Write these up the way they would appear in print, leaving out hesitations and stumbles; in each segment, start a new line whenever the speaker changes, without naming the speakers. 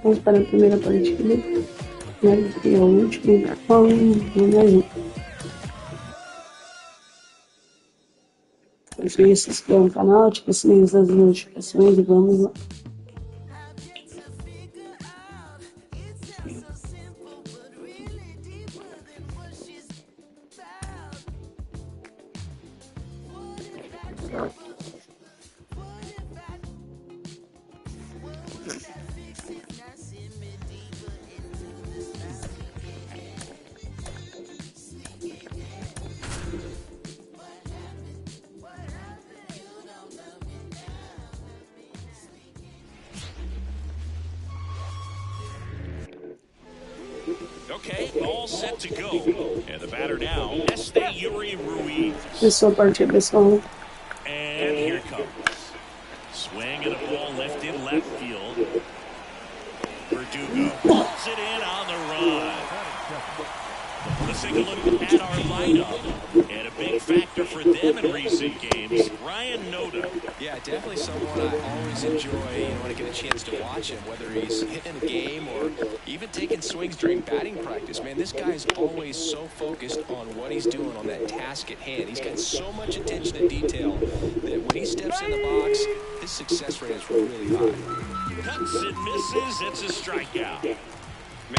Vamos para a primeira partida, né, que é o último, se inscreva no canal, ative o sininho das notificações e vamos lá.
Okay, all set to go. And the batter now, Yuri Ruiz.
Começou a partida, pessoal.
And here it comes. Swing and a ball lifted left field. Verdugo pulls it in on the run. Let's take a look at our lineup. And a big factor for them in recent games, Ryan Noda.
Yeah, definitely someone I always enjoy, when I get a chance to watch him, whether he's hitting a game or even taking swings during batting practice. Man, this guy's always so focused on what he's doing on that task at hand. He's got so much attention to detail that when he steps in the box, his success rate is really high.
Cuts and misses, it's a strikeout.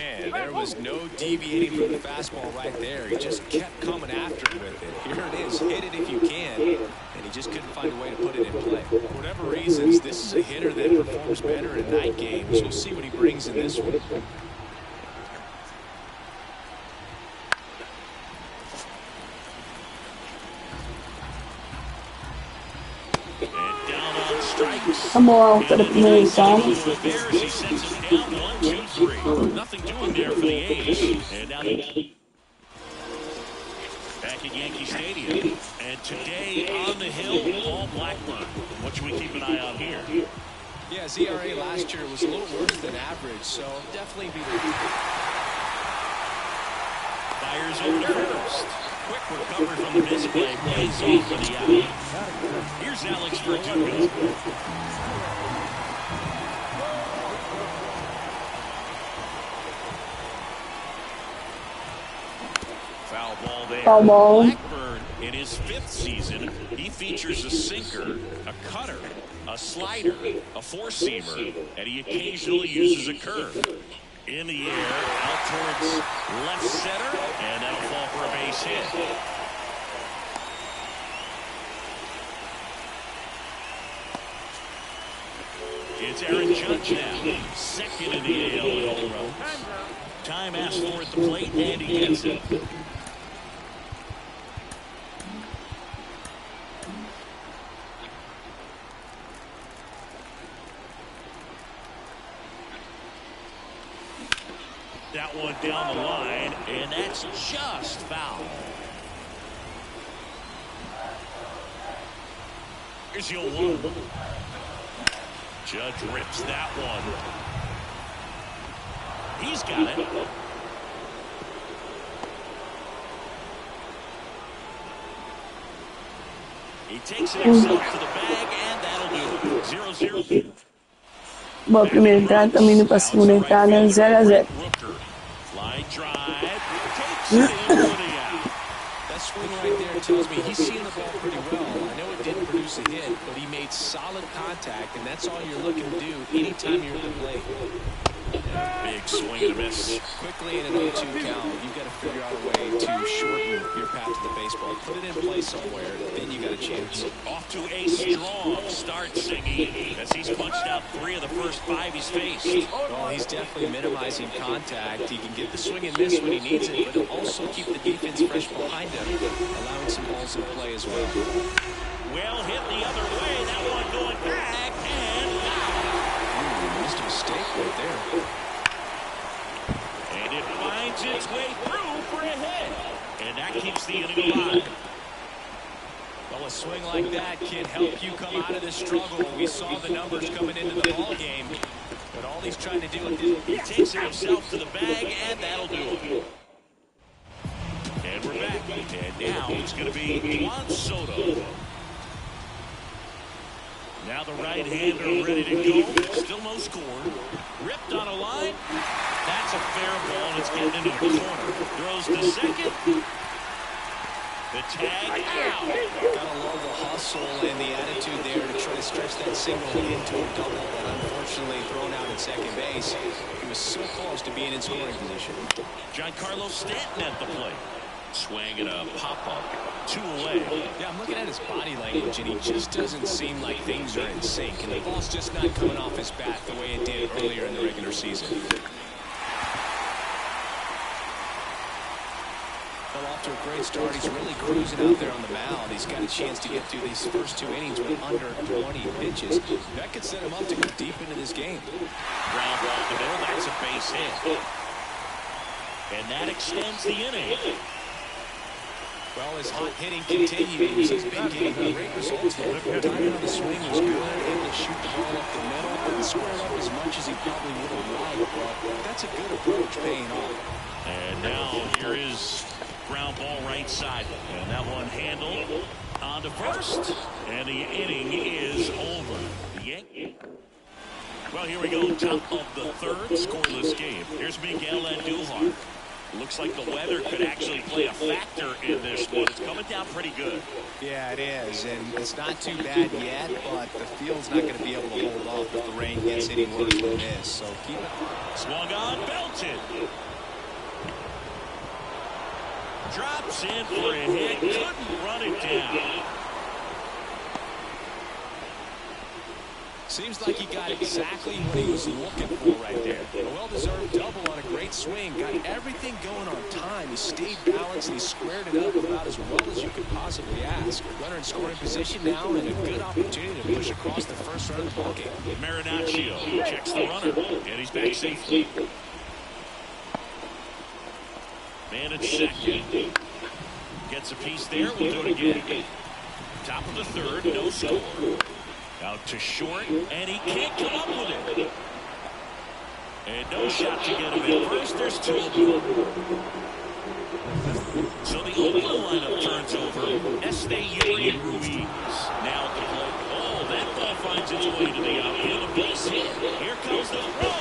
Man, there was no deviating from the fastball right there. He just kept coming after him with it. Here it is, hit it if you can. And he just couldn't find a way to put it in play. For whatever reasons, this is a hitter that performs better in night games. We'll see what he brings in this one.
Vamos lá, para a primeira etapa.
Nothing doing there for the A's. And now back at Yankee Stadium. And today on the hill, all Blackburn. What should we keep an eye on here?
Yeah, his ERA last year was a little worse than average, so definitely be...
Fires over to first. Quick recovery from the misplay. Plays off for the out. Here's Alex Verdugo. Foul ball there.
Foul ball.
Blackburn, in his 5th season, he features a sinker, a cutter, a slider, a four-seamer, and he occasionally uses a curve. In the air, out towards left center, and that'll fall for a base hit. It's Aaron Judge now, second in the AL with home runs. Time asked for at the plate, and he gets it. That one down the line, and that's just foul. Here's the 0-1. Judge rips that one. He's got it. He takes it himself to the bag, and that'll do it. 0-0.
Boa primeira entrada, também indo para a segunda entrada, 0-0.
Line drive. Takes it in for the out.
That swing right there tells me he's seeing the ball pretty well. I know it didn't produce a hit, but he made solid contact, and that's all you're looking to do anytime you're at the plate.
Big swing and a miss.
Quickly in an 0-2 count, you've got to figure out a way to shorten your path to the baseball. Put it in play somewhere, then you got a chance.
Off to a strong start, Singy, as he's punched out 3 of the first 5 he's faced.
Well, he's definitely minimizing contact. He can get the swing and miss when he needs it, but he'll also keep the defense fresh behind him, allowing some balls in play as well.
Well hit the other way. That one going back and out.
Missed a mistake right there.
And it finds its way through for a hit. And that keeps the inning alive.
Well, a swing like that can help you come out of this struggle. We saw the numbers coming into the ball game, but all he's trying to do is
he takes it himself to the bag, and that'll do it. And we're back. And now it's going to be Juan Soto. Now the right-hander ready to go. Still no score. Ripped on a line. That's a fair ball, and it's getting into the corner. Throws to second. The tag out.
Gotta love the hustle and the attitude there to try to stretch that single into a double, but unfortunately thrown out at second base. He was so close to being in scoring position.
Giancarlo Stanton at the plate. Swing and a pop-up. 2 away.
Yeah, I'm looking at his body language, and he just doesn't seem like things are in sync, and the ball's just not coming off his bat the way it did earlier in the regular season. Well, off to a great start. He's really cruising out there on the mound. He's got a chance to get through these first 2 innings with under 20 pitches. That could set him up to go deep into this game.
Ground ball to the middle. That's a base hit. And that extends the inning.
Well, his hot hitting continues. He's been getting great results here. Timing on the swing was good. Able to shoot the ball up the middle. Didn't square it up as much as he probably would have liked, but that's a good approach paying off.
And now here is ground ball right side. And that one handled on to first. And the inning is over. The Yankees. Well, here we go. Top of the 3rd, scoreless game. Here's Miguel Andujar. Looks like the weather could actually play a factor in this one. It's coming down pretty good.
Yeah, it is, and it's not too bad yet, but the field's not going to be able to hold off if the rain gets any worse than this. So keep it.
Swung on, belted. Drops in for a hit. Couldn't run it down.
Seems like he got exactly what he was looking for right there. A well-deserved double on a great swing. Got everything going on time. He stayed balanced, and he squared it up about as well as you could possibly ask. Runner in scoring position now, and a good opportunity to push across the first run of the ballgame.
Marinaccio checks the runner, and he's back safely. Man at second. Gets a piece there. We'll do it again. Top of the 3rd, no score. Out to short, and he can't come up with it. And no shot to get him in first. There's 2 of them. So the Oakland lineup turns over. Esteury Ruiz now at the plate. Oh, that ball finds its way to the outfield. A base hit. Here comes the throw.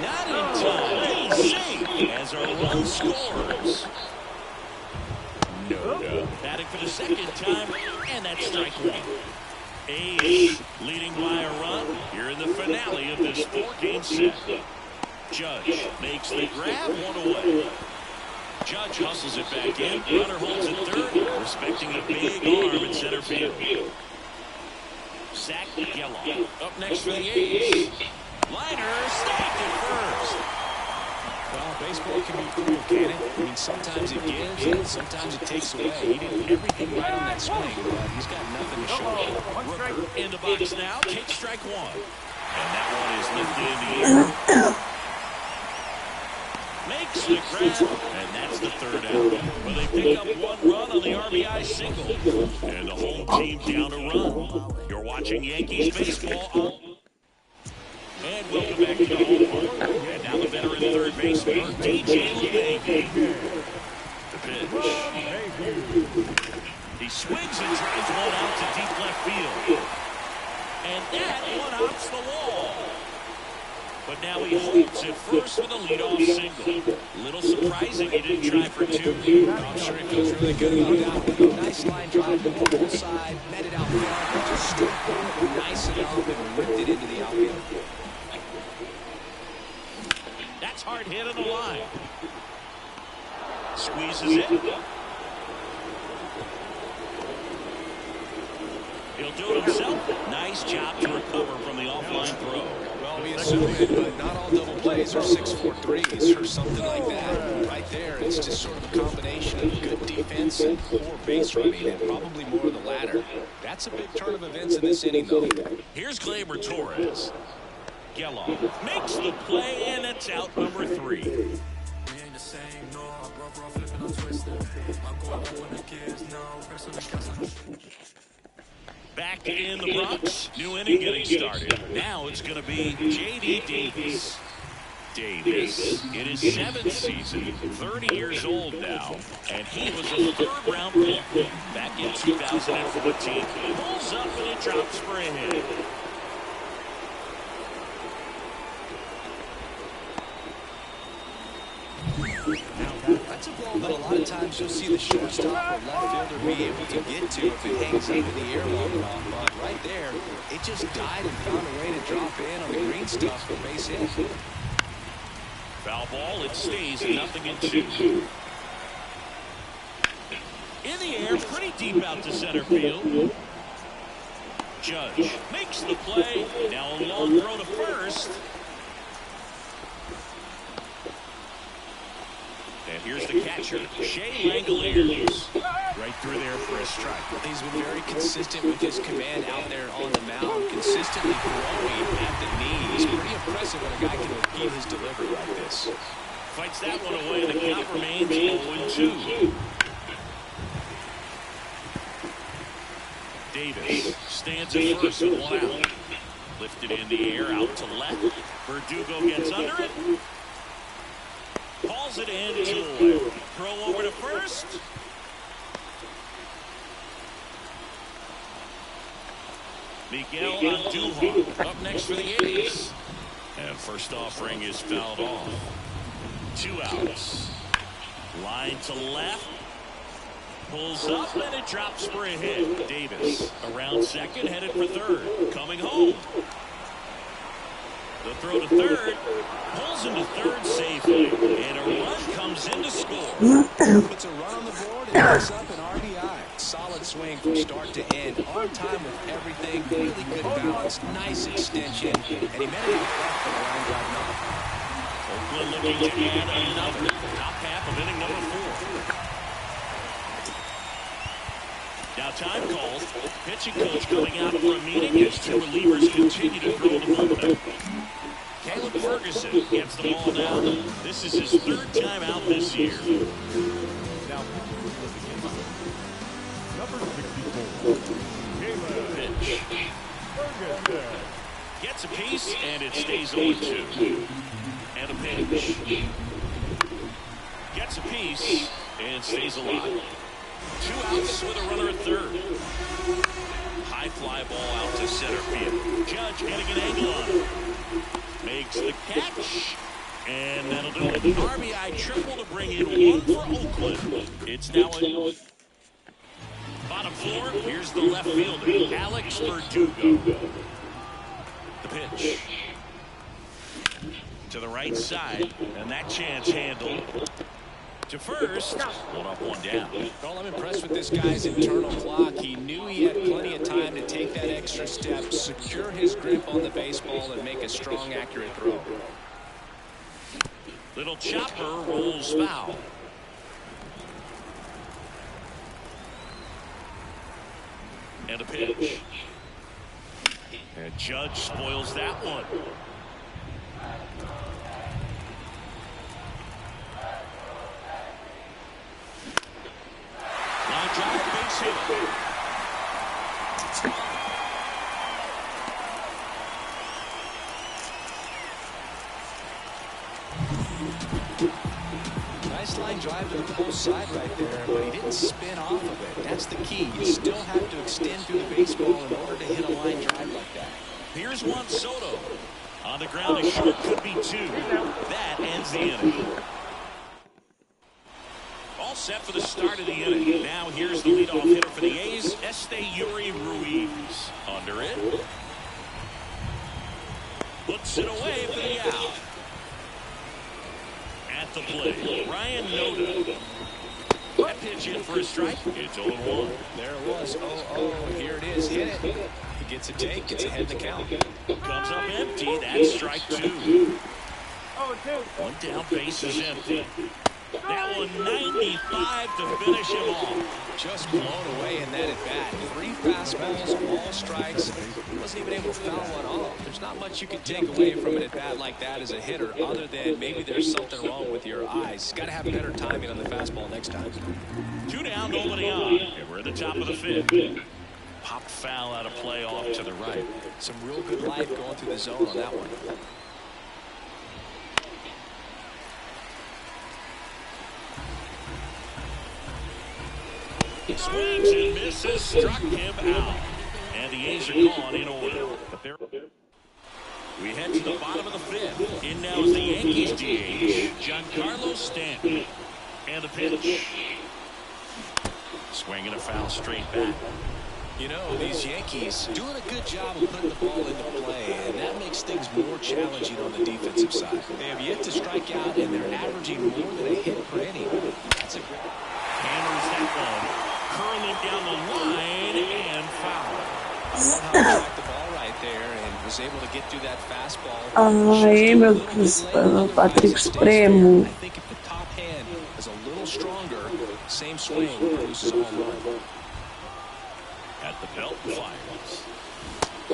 Not in time. He's safe as our run scores. No. Batting for the 2nd time, and that's strike 1. A's leading by a run here in the finale of this 4-game set. Judge makes the grab, 1 away. Judge hustles it back in. Runner holds it 3rd, respecting a big arm in center field. Zach Geloff up next for the A's. Liner stacked at first.
Well, baseball can be cruel, can it? I mean, sometimes it gives, and sometimes it takes away. He did everything right on that swing, but he's got nothing to show.
Rooker in the box now, takes strike 1. And that one is lifted in the air. Makes the grab, and that's the 3rd out. Well, they pick up 1 run on the RBI single. And the home team down a run. You're watching Yankees baseball. And welcome back to the home. And now the veteran 3rd baseman, DJ LeMahieu. The pitch. He swings and drives one out to deep left field. And that one hops the wall. But now he holds it first with a leadoff single. Little surprising he didn't try for two.
I'm sure he feels really good about that one. Nice line drive to the pull side, met it out front, just struck it nice enough and whipped it into the outfield.
That's hard hit on the line. Squeezes it. He'll do it himself. Nice job to recover from the offline throw.
Well, we assume it, but not all double plays are 6-4 threes or something like that. Right there, it's just sort of a combination of good defense and poor base running, and probably more of the latter. That's a big turn of events in this inning, though.
Here's Gleyber Torres. Geloff makes the play, and it's out number 3. Back in the Bronx, new inning getting started. Now it's going to be J.D. Davis. Davis in his 7th season, 30 years old now, and he was a 3rd-round pick back in 2014. Pulls up and he drops for a hit.
That's a ball that a lot of times you'll see the shortstop or left fielder be able to get to if it hangs up in the air long enough. But right there, it just died and found a way to drop in on the green stuff for base hit.
Foul ball, it stays 0-2. In the air, pretty deep out to center field. Judge makes the play. Now a long throw to first. And here's the catcher, Shea Langoliers. Right through there for a strike.
He's been very consistent with his command out there on the mound, consistently throwing at the knees. Pretty impressive when a guy can repeat his delivery like this.
Fights that one away, and the count remains 0-2. Davis stands at first with 1 out. Lifted in the air, out to left. Verdugo gets under it. Calls it in to left. Throw over to first. Miguel Andujar up next for the A's. And first offering is fouled off. 2 outs. Line to left. Pulls up and it drops for a hit. Davis around second, headed for third. Coming home. The throw to third. Pulls into third safely. And a run comes in to score.
Puts a run on the board and picks up an RBI. Solid swing from start to end. On time with everything. Really good balance. Nice extension. And he met it out for the line drive knock.
Oakland looking to add another. Top half of inning number 4. Now time calls. Pitching coach coming out for a meeting as 2 relievers continue to throw the bullpen. Caleb Ferguson gets the ball down. This is his 3rd time out this year.
Now, number 64,
Pitch.
Ferguson.
Gets a piece, and it stays 0-2. And a pitch. Gets a piece, and stays alive. 2 outs with a runner at third. High fly ball out to center field. Judge getting an angle on it. Makes the catch. And that'll do it. RBI triple to bring in 1 for Oakland. It's now a bottom floor. Here's the left fielder, Alex Verdugo. The pitch. To the right side. And that chance handled. To first, 1 up, 1 down.
Well, I'm impressed with this guy's internal clock. He knew he had plenty of time to take that extra step, secure his grip on the baseball, and make a strong, accurate throw.
Little chopper rolls foul. And a pitch. And Judge spoils that one. Drive, base hit.
Nice line drive to the close side right there, but he didn't spin off of it. That's the key. You still have to extend through the baseball in order to hit a line drive like that.
Here's Juan Soto. On the ground, a short could be 2. That ends the inning. All set for the start of the inning. Now here's the leadoff hitter for the A's, Yuri Ruiz. Under it. Puts it away for the out. At the plate, Ryan Noda. That pitch in for a strike. It's 0-1.
There it was. 0-0. Here it is. Hit it. He gets a take. Gets ahead in the count.
Comes up empty. That's strike 2. One down, base is empty. That one 95 to finish him off.
Just blown away in that at bat. 3 fastballs, all strikes. He wasn't even able to foul one off. There's not much you can take away from an at bat like that as a hitter, other than maybe there's something wrong with your eyes. Got to have better timing on the fastball next time.
2 down, nobody on. And we're at the top of the 5th. Popped foul out of play off to the right.
Some real good life going through the zone on that one.
Swings and misses, struck him out. And the A's are gone in order. We head to the bottom of the 5th. In now is the Yankees DH, Giancarlo Stanton. And the pitch. Swinging a foul straight back.
You know, these Yankees doing a good job of putting the ball into play, and that makes things more challenging on the defensive side. They have yet to strike out, and they're averaging more than a hit per inning. That's a great...
Hammers that one. Curling down the line and foul.
I love how he tracked the ball right there and was able to get through that fastball.
Ai, meu Deus, Patrick Supremo.
I think if the top hand is a little stronger, same swing produces a home run.
At the belt, fires.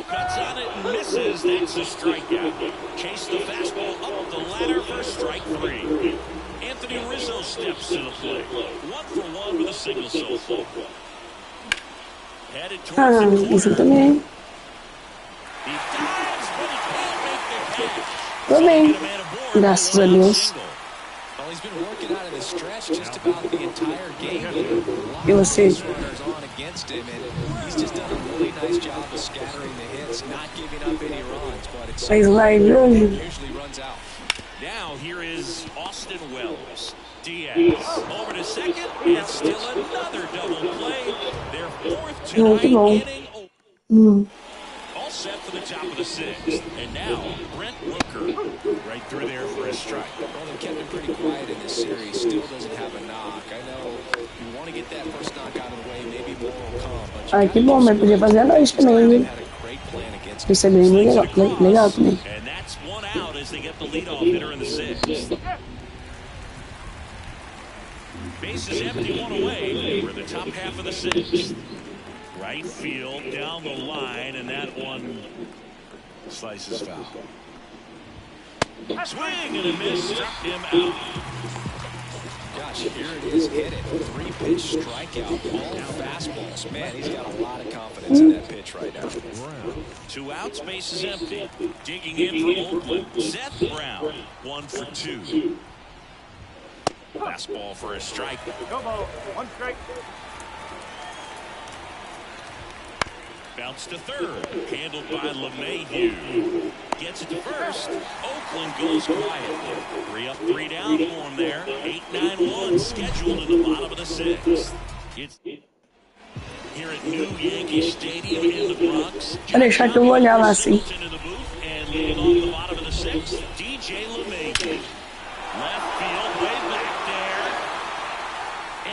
Cuts on it and misses. That's a strikeout. Chase the fastball up the ladder for strike 3. Anthony Rizzo steps to the plate. 1 for 1 with a single so far. Headed towards the
Isso
corner.
também.
He dives, but he can't make the catch.
Tô bem.
Get a man aboard.
Graças a Deus.
Well, he's been working out of the stretch just about the entire game.
E você?
Runners on against him, and he's just done a really nice job of scattering the hits, not giving up any runs, but it's
Faz live hoje?
usually runs out.
Now here is Austin Wells. Diaz over to second, and still another double play. Their 4th
Muito
tonight
bom.
inning. All set for the top of the 6th. And now Brent Rooker right through there for a strike.
Well, they kept him pretty quiet in this series. Still doesn't have a knock. I know you want to get that first knock out of the way. Maybe more will come. But
Ai, que bom, mas podia fazer a noite também, viu?
had a great plan against
Isso é bem legal também.
And that's 1 out as they get the leadoff hitter in the 6th. Base is empty, 1 away. We're in the top half of the 6th. Right field, down the line, and that one slices foul. Swing and a miss, struck him out.
Gosh, here it is. Hit it. 3-pitch strikeout. All fastballs. Man, he's got a lot of confidence in that pitch right now.
2 outs, base is empty. Digging in from Oakland, Seth Brown. 1 for 2. Fastball for a strike.
No ball. 1 strike.
Bounce to third. Handled by LeMahieu. Gets it to first. Oakland goes quietly. 3 up, 3 down for him there. 8-9-1 scheduled in the bottom of the 6th. It's here at New Yankee Stadium in the Bronx.
Vou deixar que eu vou olhar lá assim.
Into the booth and leading off the bottom of the 6th, DJ LeMahieu. Left field, way back there.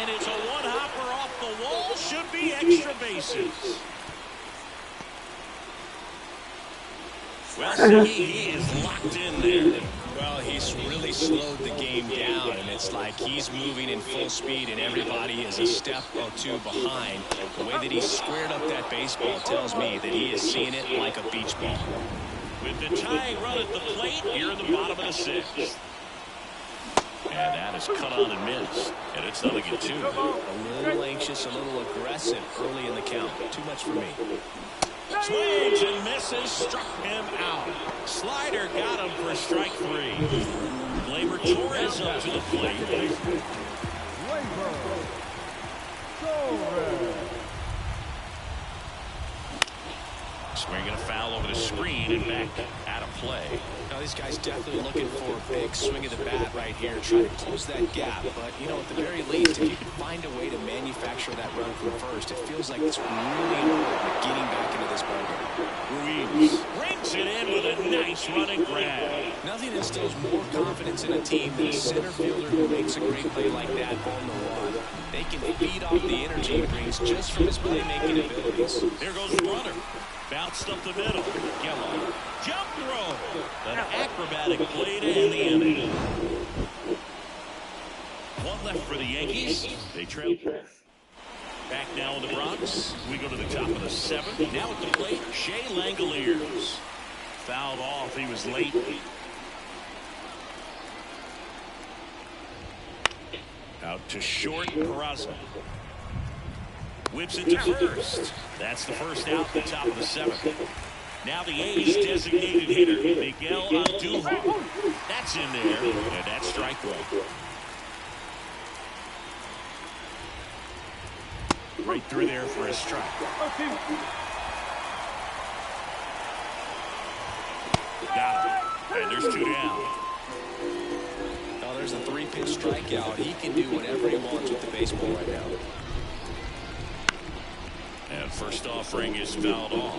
And it's a one-hopper off the wall. Should be extra bases. Well, see, he is locked in there.
Well, he's really slowed the game down, and it's like he's moving in full speed, and everybody is a step or 2 behind. The way that he squared up that baseball tells me that he is seeing it like a beach ball.
With the tying run at the plate, here in the bottom of the 6th. And that is cut on and missed. And it's 0-2.
A little anxious, a little aggressive early in the count. Too much for me.
Swings and misses, struck him out. Slider got him for strike 3. Gleyber Torres up to the plate. Swinging a foul over the screen and back out of play.
play. Now, these guys definitely looking for a big swing of the bat right here, trying to close that gap. But, you know, at the very least, if you can find a way to manufacture that run from first, it feels like it's really important getting back into this ballgame.
Ruiz brings it in with a nice running grab.
Nothing instills more confidence in a team than a center fielder who makes a great play like that on the run. They can feed off the energy he brings just from his playmaking abilities.
Here goes the runner. Bounced up the middle. Gallo. Jump throw. An acrobatic play to end the inning. One left for the Yankees. They trail. Back now in the Bronx. We go to the top of the seventh. Now at the plate, Shea Langoliers. Fouled off. He was late. Out to short, Peraza. Whips it to first. That's the first out, the top of the seventh. Now the A's designated hitter, Miguel Andujar. That's in there, and that's strike one. Right through there for a strike. Got him. And there's two down.
Now there's a 3-pitch strikeout. He can do whatever he wants with the baseball right now.
And first offering is fouled off.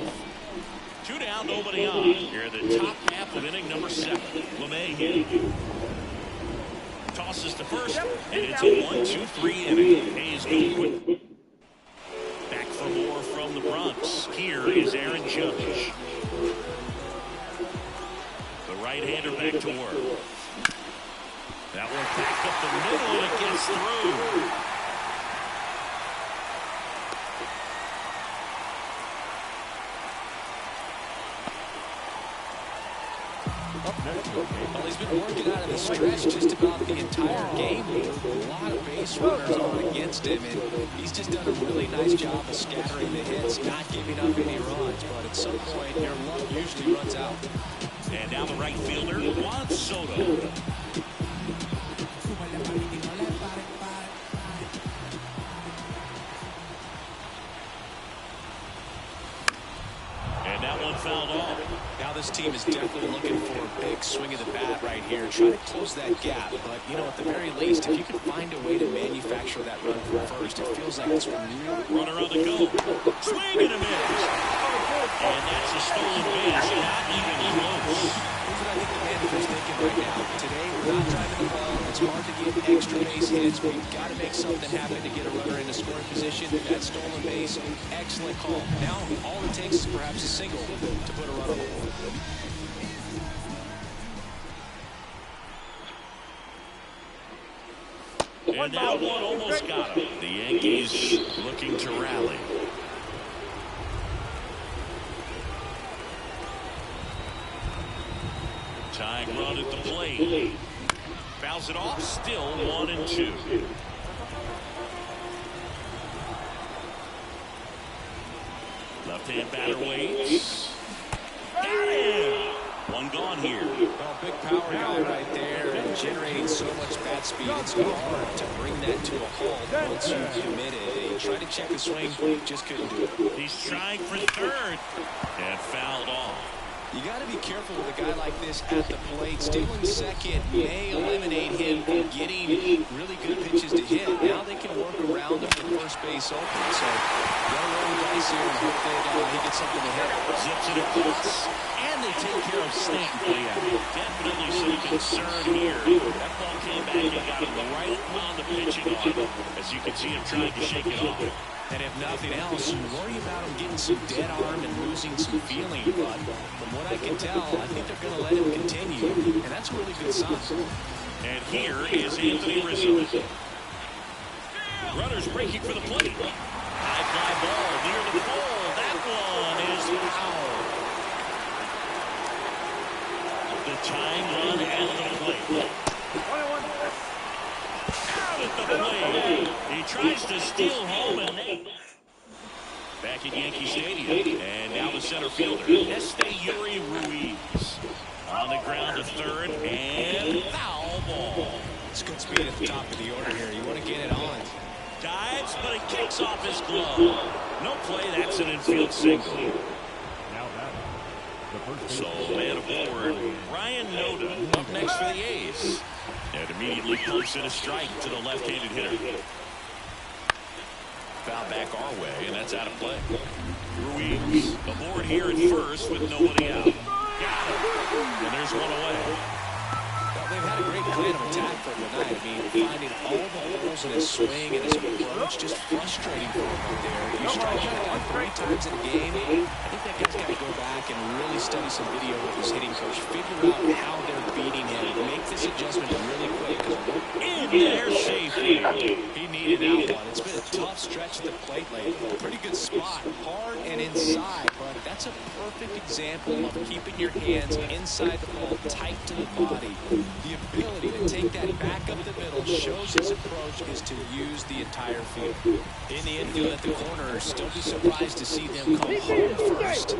Two down, nobody on. Here at the top half of inning number 7. LeMahieu tosses to first, and it's a 1-2-3 inning. Hayes go quick. Back for more from the Bronx. Here is Aaron Judge. The right-hander back to work. That one back up the middle, and it gets through.
Well, he's been working out of the stretch just about the entire game. A lot of base runners on against him, and he's just done a really nice job of scattering the hits, not giving up any runs. But at some point, your luck usually runs out.
And now the right fielder, Juan Soto. And that one fouled off.
Now this team is definitely looking for a big swing of the bat right here, trying to close that gap. But, you know, at the very least, if you can find a way to manufacture that run from first, it feels like it's really...
Runner on the go. Swing and a miss. And that's a stolen base. Not even close.
Here's what I think the manager's thinking right now. Today, we're not driving the ball. It's hard to get extra base hits. We've got to make something happen to get a runner into scoring position. That stolen base, excellent call. Now, all it takes is perhaps a single to put a run on the board.
And that one almost got him. The Yankees looking to rally. Tying run at the plate. Fouls it off. Still 1-2. Left-hand batter waits. Got him. One gone here.
Well, big power guy right there and generating so much bat speed. It's hard to bring that to a halt once you commit it. He tried to check the swing, just couldn't do it.
He's trying for third. And fouled off.
You got to be careful with a guy like this at the plate. Stealing second may eliminate him from getting really good pitches to hit. Now they can work around him with first base open. So, got to roll the dice here and hope that he gets something to hit.
Zips it across. And they take care of Stanton. Definitely some concern here. That ball came back and got him right on the pitching arm. As you can see him trying to shake it off.
And if nothing else, you worry about him getting some dead arm and losing some feeling. But from what I can tell, I think they're going to let him continue. And that's a really good sign.
And here is Anthony Rizzo. Runners breaking for the plate. High fly ball near the pole. That one is foul. The tying run at the plate. Out at the plate. He tries to steal home and back at Yankee Stadium. And now the center fielder, Yuri Ruiz. On the ground to third and foul ball.
It's good speed at the top of the order here. You want to get it on.
Dives, but it kicks off his glove. No play, that's an infield single.
Now that
So man aboard, Ryan Noda up next for the A's. And immediately pumps in a strike to the left-handed hitter. Foul back our way, and that's out of play. Ruiz aboard here at first with nobody out. Got him. And there's one away.
Well, they've had a great plan of attack for him tonight. I mean, finding all the holes in his swing and his approach, just frustrating for him out there. You strike out a guy 3 times in a game, I think that guy's got to go back and really study some video with his hitting coach, figure out how they're beating him, make this adjustment really quick.
In there safely.
He needed that one. It's been a tough stretch at the plate lately. Pretty good spot, hard and inside, but that's a perfect example of keeping your hands inside the ball, tight to the body. The ability to take that back up the middle shows his approach is to use the entire field. In the infield at the corners, don't be surprised to see them come home first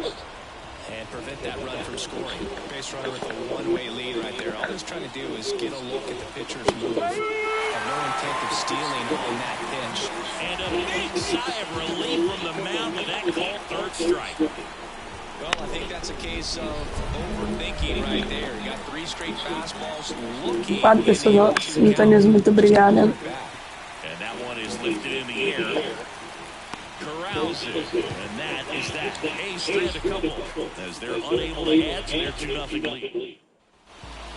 and prevent that run from scoring. Base runner with a one-way lead right there. All he's trying to do is get a look at the pitcher's move. Have no intent of stealing on that pitch.
And a big sigh of relief from the mound with that called third strike.
Well, I think that's a case of overthinking right there. You got 3 straight fastballs looking.
Claro, pessoal, sintonismo, muito obrigada.
And that one is lifted in the air. Corrals it. And that is that. A's strand a couple as they're unable to add to their 2-0 lead.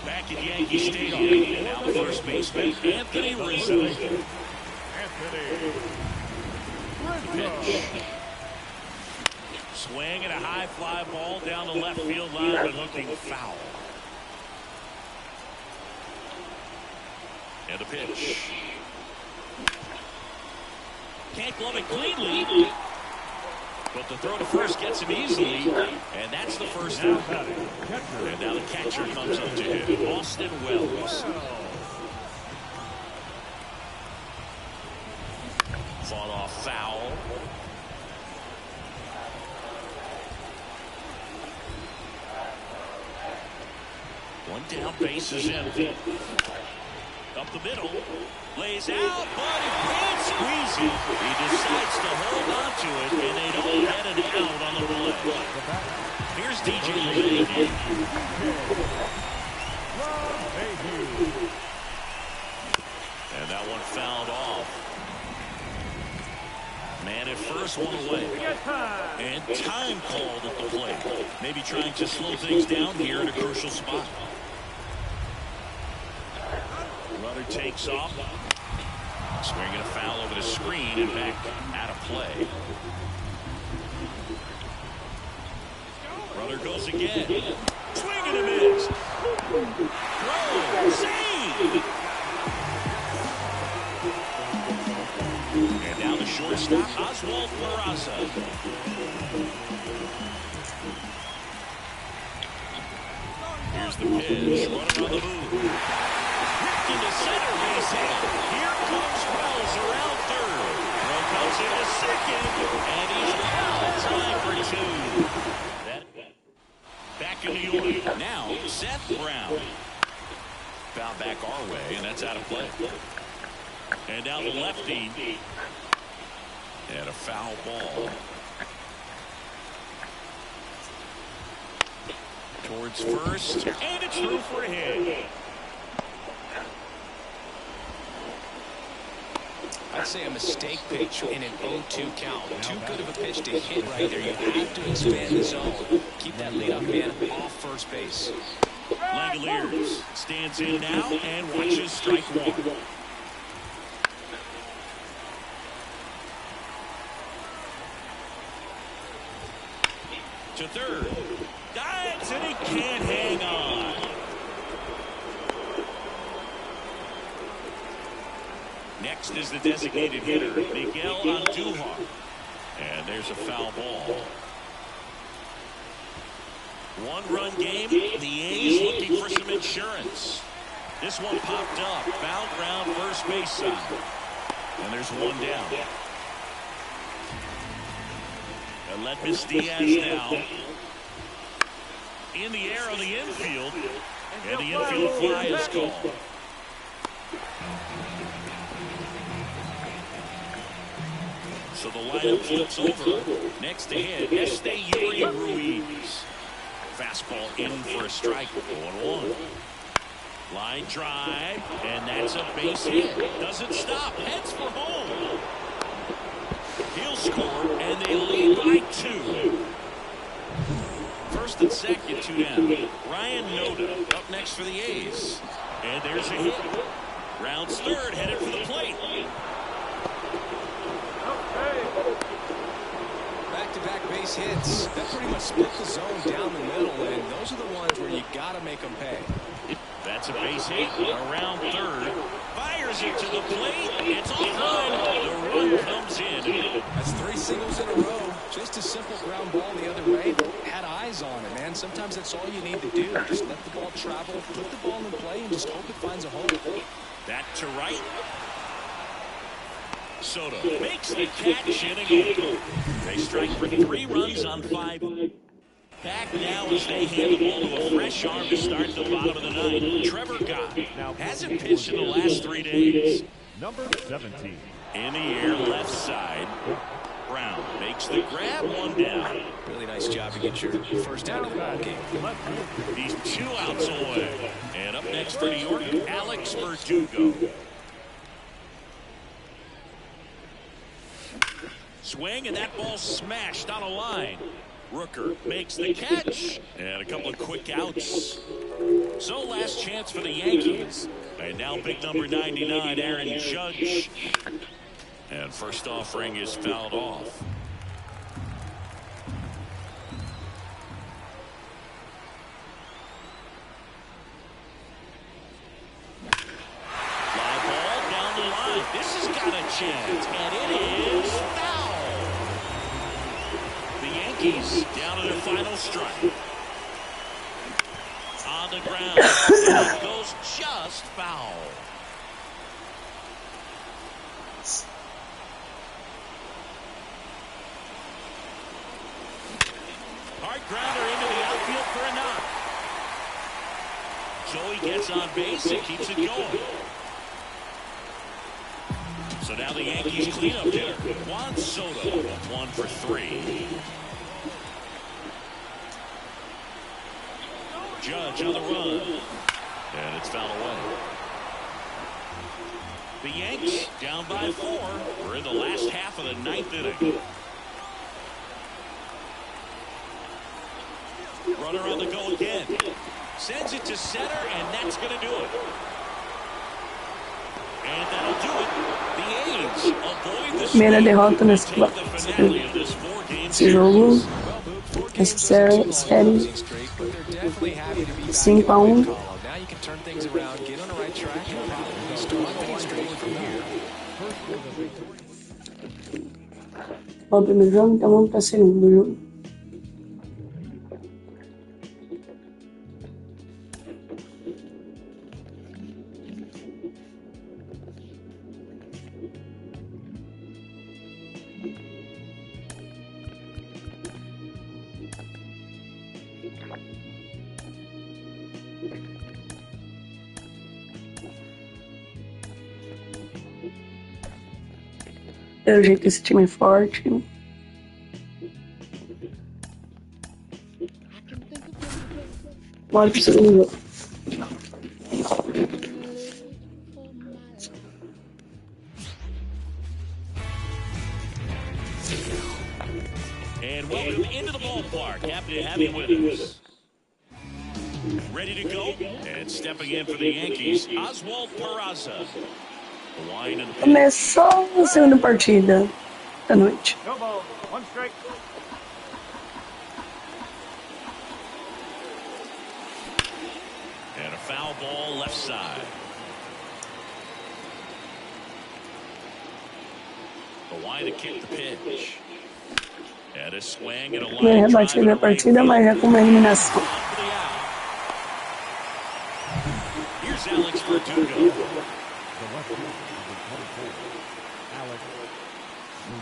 Back at Yankee Stadium. And now the first baseman, Anthony Rizzo. Pitch. Swing and a high fly ball down the left field line, but looking foul. And the pitch. Can't glove it cleanly. But the throw to first gets him easily. And that's the first out. And now the catcher comes up to him. Austin Wells. Fought off foul. One down, base is empty. Up the middle, lays out, but he can't squeeze it. He decides to hold on to it, and they don't get an out on the play. Here's DJ LeMay. And that one fouled off. Man at first, one away. And time called at the plate. Maybe trying to slow things down here at a crucial spot. Runner takes off. Swinging a foul over the screen and back out of play. Runner goes again. Swing and a miss. Throw. Save. And now the shortstop, Oswald Peraza. Here's the pitch. Runner on the move. Into center base hit. Here comes Wells around third. Throw comes into second, and he's out. Time for 2. Back in New York. Now Seth Brown. Foul back our way, and that's out of play. And now the lefty. And a foul ball. Towards first, and it's through for a hit.
I'd say a mistake pitch in an 0-2 count. Too good of a pitch to hit right there. You have to expand the zone. Keep that leadoff man off first base.
Langoliers stands in now and watches strike 1. To third. Dives and he can't hang on. Next is the designated hitter, Miguel Andujar. And there's a foul ball. 1-run game. The A's looking for some insurance. This one popped up. Fouled round first base side. And there's one down. Aledmys Diaz now. In the air on the infield. And the infield fly is called. So the lineup flips over. Next to hit, Esteury Ruiz. Fastball in for a strike. 0-1. Line drive, and that's a base hit. Doesn't stop. Heads for home. He'll score, and they lead by 2. First and second, 2 down. Ryan Noda up next for the A's. And there's a hit. Rounds third, headed for the plate.
Back-to-back base hits. That pretty much split the zone down the middle, and those are the ones where you got to make them pay.
That's a base hit around third. Fires it to the plate. It's offline. The run comes in.
That's 3 singles in a row. Just a simple ground ball the other way. Had eyes on it, man. Sometimes that's all you need to do. Just let the ball travel, put the ball in play, and just hope it finds a home.
That to right. Soto makes the catch and a go. They strike for 3 runs on 5. Back now as they hand the ball to a fresh arm to start the bottom of the 9th. Trevor Gott hasn't pitched in the last 3 days.
Number 17.
In the air, left side. Brown makes the grab, 1 down.
Really nice job to get your first out of the ball game.
He's 2 outs away. And up next for New York, Alex Verdugo. Swing, and that ball smashed on a line. Rooker makes the catch, and a couple of quick outs. So last chance for the Yankees. And now big number 99, Aaron Judge. And first offering is fouled off. Fly ball down the line. This has got a chance, and it is foul. The Yankees down to their final strike. On the ground, and it goes just foul. Hard grounder into the outfield for a knock. Joey gets on base and keeps it going. So now the Yankees cleanup hitter, Juan Soto, 1 for 3. Judge on the run. And it's fouled away. The Yanks down by 4. We're in the last half of the 9th inning. Runner on the go again. Sends it to center, and that's going to do it. And that'll do it. The A's avoid the
Primeira derrota nesse jogo. Essa série 5-1.
Now you can turn things around, get on the right track, and start things straight from here.
Ó, o primeiro jogo, então vamos para o segundo jogo. Pelo jeito que esse time é forte. Bora pro segundo jogo.
And welcome into the ballpark. Happy to have you with us. Ready to go? And stepping in for the Yankees, Oswald Peraza.
Começou a segunda partida da noite.
No ball. 1 strike.
And a foul ball left side. The line to kick the pitch. And a swing and a line
Não é rebatida da partida, mas é com uma eliminação.
Here's Alex Verdugo.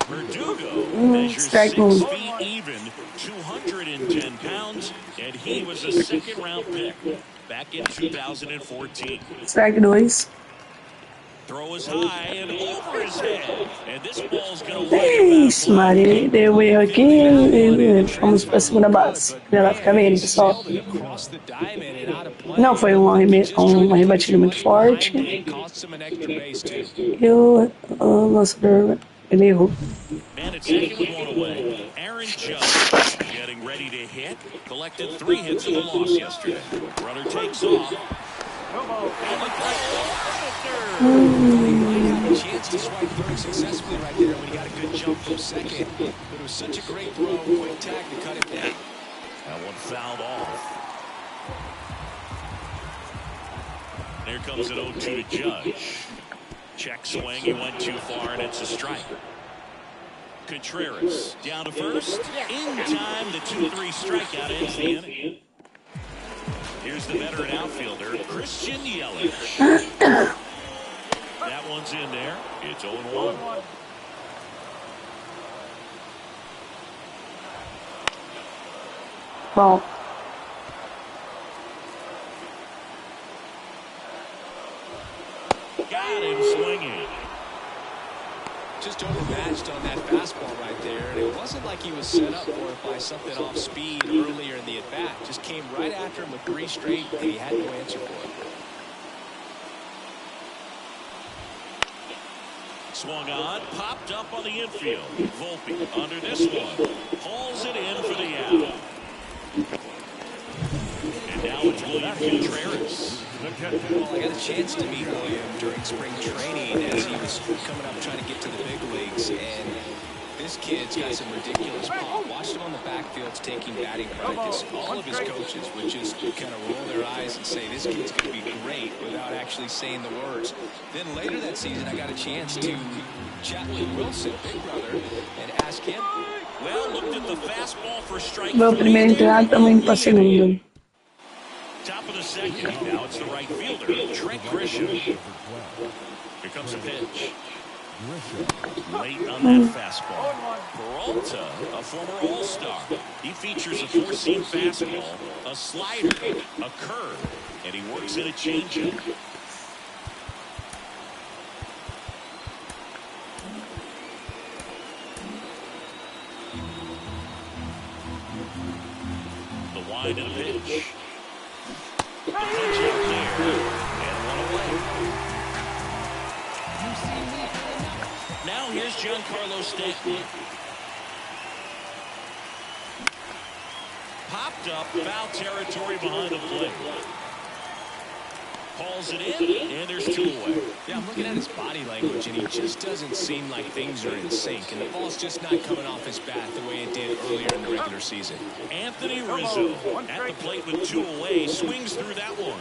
Verdugo measures 6 feet even, 210 pounds, and he was a second-round pick back in 2014.
Strike 2.
Throw is high and over his head. And this ball's going to
É
wind him out of
isso, Mari.
play.
Ele deu erro aqui e fomos pra segunda base. Ela fica vendo, pessoal. Não foi um arrebatida muito forte. E o lançador, ele errou.
Man at second with one away. Aaron Judge getting ready to hit. Collected 3 hits in the loss yesterday. Runner takes off. And the
He might have a chance to swipe third successfully right there when he got a good jump from second. But it was such a great throw, quick tag to cut him down.
That one fouled off. There comes an 0-2 to Judge. Check swing, he went too far, and it's a strike. Contreras down to first. In time, the 2-3 strikeout ends the inning. Here's the veteran outfielder, Christian Yelich. That one's in there. It's 0-1.
Bom.
Got him swinging.
Just overmatched on that fastball right there. And it wasn't like he was set up for it by something off speed earlier in the at-bat. Just came right after him with 3 straight, and he had no answer for it.
Swung on, popped up on the infield. Volpe under this one. Hauls it in for the out. And now it's William Contreras.
Well, I got a chance to meet William during spring training as he was coming up trying to get to the big leagues. And this kid's got some ridiculous pop. Watched him on the backfields taking batting practice. All of his coaches would just kind of roll their eyes and say, this kid's going to be great, without actually saying the words. Then later that season, I got a chance to chat with Wilson, big brother, and ask him.
Well, looked at the fastball for strike.
Meu primeiro entrada também para segundo.
Top of the second. Now it's the right fielder, Trent Grisham. Here comes a pitch. Late on that fastball. Peralta, a former All-Star. He features a 4-seam fastball, a slider, a curve, and he works in a changeup. The wind and a pitch. The punch out there, and one away. Now here's Giancarlo Stanton. Popped up, foul territory behind the plate. Hauls it in, and there's 2 away.
Yeah, I'm looking at his body language, and he just doesn't seem like things are in sync. And the ball's just not coming off his bat the way it did earlier in the regular season.
Anthony Rizzo at the plate with 2 away, swings through that one.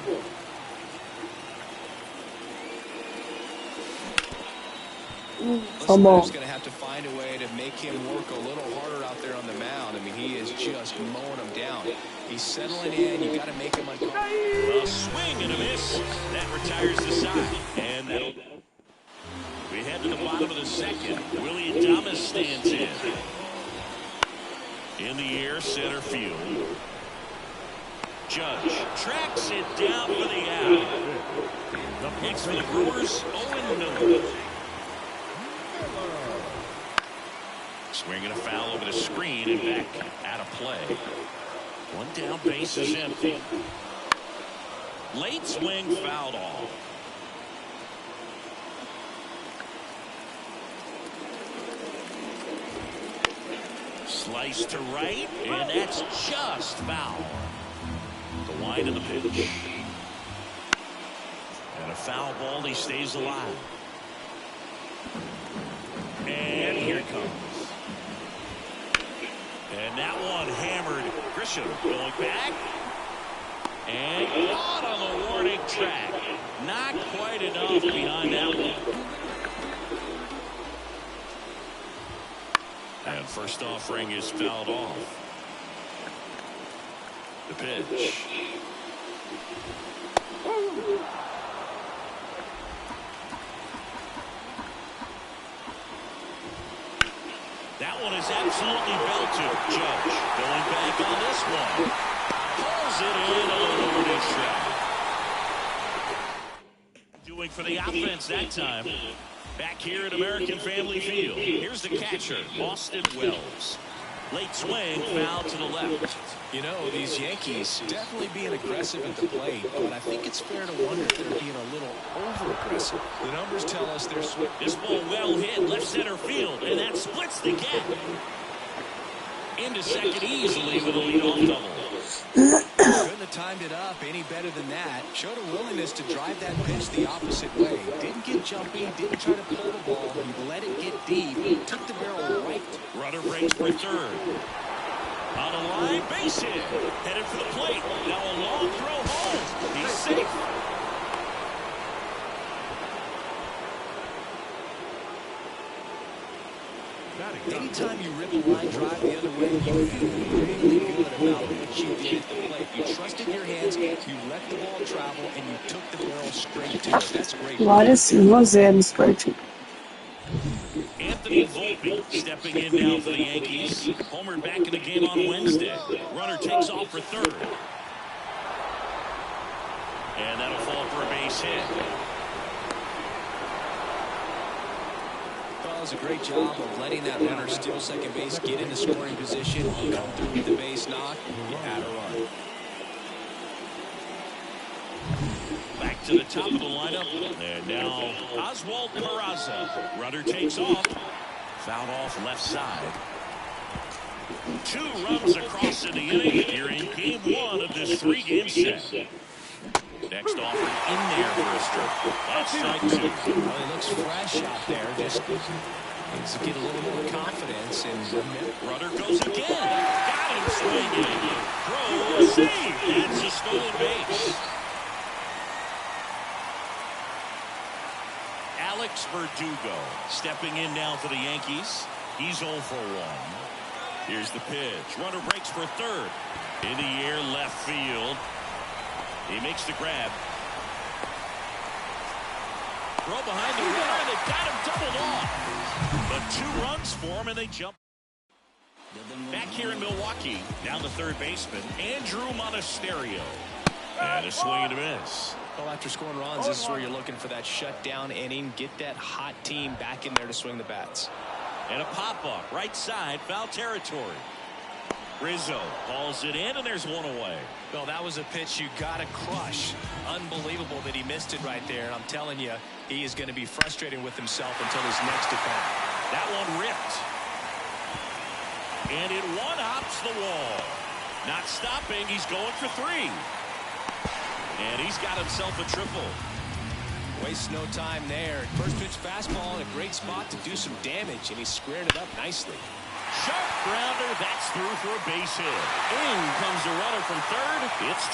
Listeners going to have to find a way to make him work a little harder out there on the mound. I mean, he is just mowing him down. He's settling in. You got to make him uncomfortable.
A swing and a miss. That retires the side. And that'll... We head to the bottom of the second. Willie Adames stands in. In the air, center field. Judge tracks it down for the out. It's for the Brewers, Owen Miller. Swinging a foul over the screen and back out of play. One down, base is empty. Late swing fouled off. Slice to right, and that's just foul. The wind of the pitch. And a foul ball, he stays alive. And here it comes. And that one hammered. Grisham going back. And caught on the warning track. Not quite enough behind that one. And first offering is fouled off. The pitch. That one is absolutely belted. Judge going back on this one. Pulls it in on the warning track. going for the offense that time. Back here at American Family Field. Here's the catcher, Austin Wells. Late swing, foul to the left.
You know, these Yankees definitely being aggressive at the plate, but I think it's fair to wonder if they're being a little over-aggressive. The numbers tell us they're swinging.
This ball well hit, left center field, and that splits the gap. Into second easily with a leadoff double.
Couldn't have timed it up any better than that. Showed a willingness to drive that pitch the opposite way. Didn't get jumpy, didn't try to pull the ball. He let it get deep, took the barrel right.
Runner breaks for third. On the line, base hit. Headed for the plate. Now a long throw home. He's safe.
Anytime you rip a line drive the other way, you feel really good about what you did at the plate. You trusted your hands, you let the ball travel, and you took the barrel straight to it. That's great.
Várias anos para ti.
Anthony Volpe stepping in now for the Yankees. Homer back in the game on Wednesday. Runner takes off for third. And that'll fall for a base hit.
Does a great job of letting that runner steal second base, get into scoring position, come through with the base knock. You had a run.
Back to the top of the lineup. And now Oswald Peraza. Runner takes off. Fouled off left side. 2 runs across in the inning here in game 1 of this 3-game set. Next offer in there for a strike. That's strike 2.
Well, he looks fresh out there. Just needs to get a little more confidence. And
runner goes again. Got him swinging. Throw, save. That's a stolen base. Alex Verdugo stepping in now for the Yankees. He's 0 for 1. Here's the pitch. Runner breaks for third. In the air, left field. He makes the grab. Throw behind the runner, and they've got him doubled off. But 2 runs for him, and they jump. Back here in Milwaukee, down the third baseman, Andrew Monasterio. And a swing and a miss.
Well, after scoring runs, this is where you're looking for that shutdown inning. Get that hot team back in there to swing the bats.
And a pop-up, right side, foul territory. Rizzo calls it in, and there's one away.
Well, that was a pitch you got to crush. Unbelievable that he missed it right there. And I'm telling you, he is going to be frustrated with himself until his next at-bat.
That one ripped. And it one-hops the wall. Not stopping. He's going for 3. And he's got himself a triple.
Wastes no time there. First pitch fastball in a great spot to do some damage, and he squared it up nicely.
Sharp grounder. That's through for a base hit. In comes the runner from third. It's